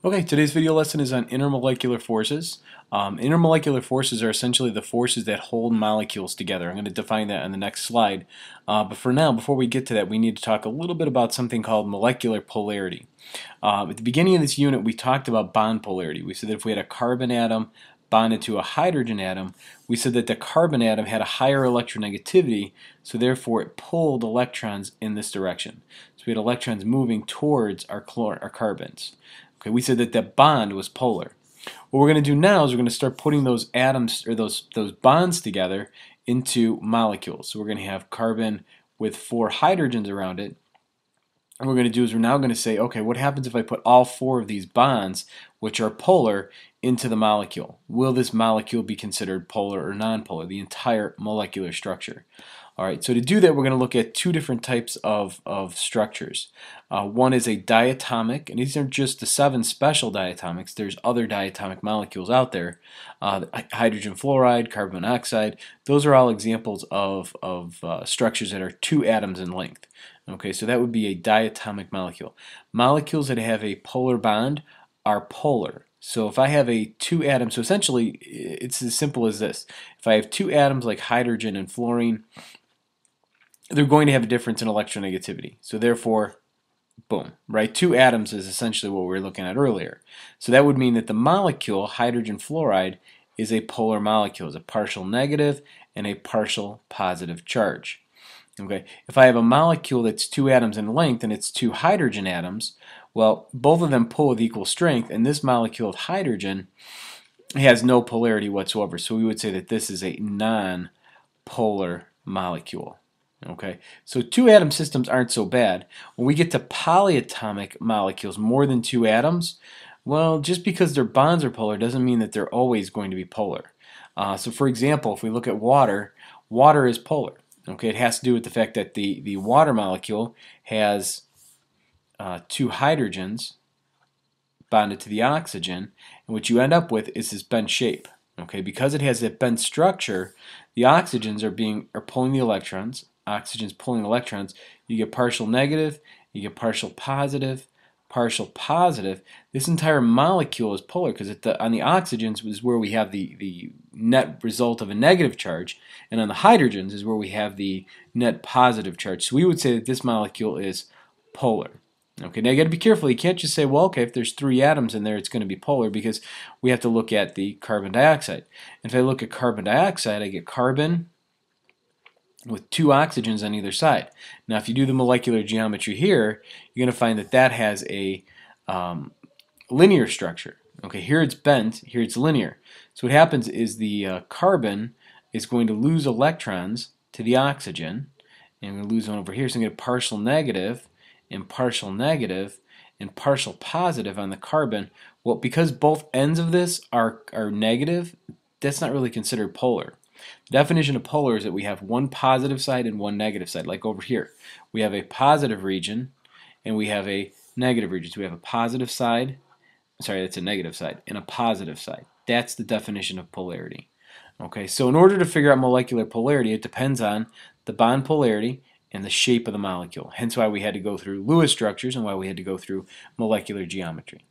Okay, today's video lesson is on intermolecular forces. Intermolecular forces are essentially the forces that hold molecules together. I'm going to define that on the next slide. But for now, before we get to that, we need to talk a little bit about something called molecular polarity. At the beginning of this unit, we talked about bond polarity. We said that if we had a carbon atom bonded to a hydrogen atom, we said that the carbon atom had a higher electronegativity, so therefore it pulled electrons in this direction. So we had electrons moving towards our carbons. Okay, we said that the bond was polar. What we're going to do now is we're going to start putting those atoms or those bonds together into molecules. So we're going to have carbon with 4 hydrogens around it. And what we're going to do is we're now going to say, okay, what happens if I put all 4 of these bonds, which are polar, into the molecule? Will this molecule be considered polar or nonpolar, the entire molecular structure? Alright, so to do that, we're going to look at 2 different types of structures. One is a diatomic, and these are just the 7 special diatomics. There's other diatomic molecules out there. Hydrogen fluoride, carbon monoxide, those are all examples of structures that are 2 atoms in length. Okay, so that would be a diatomic molecule. Molecules that have a polar bond are polar. So if I have a 2 atoms, so essentially it's as simple as this. If I have 2 atoms like hydrogen and fluorine, they're going to have a difference in electronegativity. So therefore, boom, right? 2 atoms is essentially what we were looking at earlier. So that would mean that the molecule, hydrogen fluoride, is a polar molecule. It's a partial negative and a partial positive charge. Okay, if I have a molecule that's 2 atoms in length and it's 2 hydrogen atoms, well, both of them pull with equal strength, and this molecule of hydrogen has no polarity whatsoever. So we would say that this is a non-polar molecule. Okay, so 2 atom systems aren't so bad. When we get to polyatomic molecules, more than 2 atoms, well, just because their bonds are polar doesn't mean that they're always going to be polar. So for example, if we look at water, water is polar. Okay, it has to do with the fact that the water molecule has 2 hydrogens bonded to the oxygen, and what you end up with is this bent shape. Okay, because it has that bent structure, the oxygens are pulling the electrons. Oxygen's pulling electrons. You get partial negative, you get partial positive, partial positive. This entire molecule is polar because on the oxygens is where we have the net result of a negative charge, and on the hydrogens is where we have the net positive charge. So we would say that this molecule is polar. Okay, now you got to be careful. You can't just say, well, okay, if there's 3 atoms in there, it's going to be polar, because we have to look at the carbon dioxide. And if I look at carbon dioxide, I get carbon with 2 oxygens on either side. Now, if you do the molecular geometry here, you're going to find that that has a linear structure. Okay, here it's bent, here it's linear. So what happens is the carbon is going to lose electrons to the oxygen, and we're going to lose one over here, so I'm going to get partial negative and partial negative and partial positive on the carbon. Well, because both ends of this are negative, that's not really considered polar. The definition of polar is that we have one positive side and one negative side, like over here. We have a positive region and we have a negative region. So we have a positive side, sorry, that's a negative side, and a positive side. That's the definition of polarity. Okay, so in order to figure out molecular polarity, it depends on the bond polarity and the shape of the molecule. Hence why we had to go through Lewis structures and why we had to go through molecular geometry.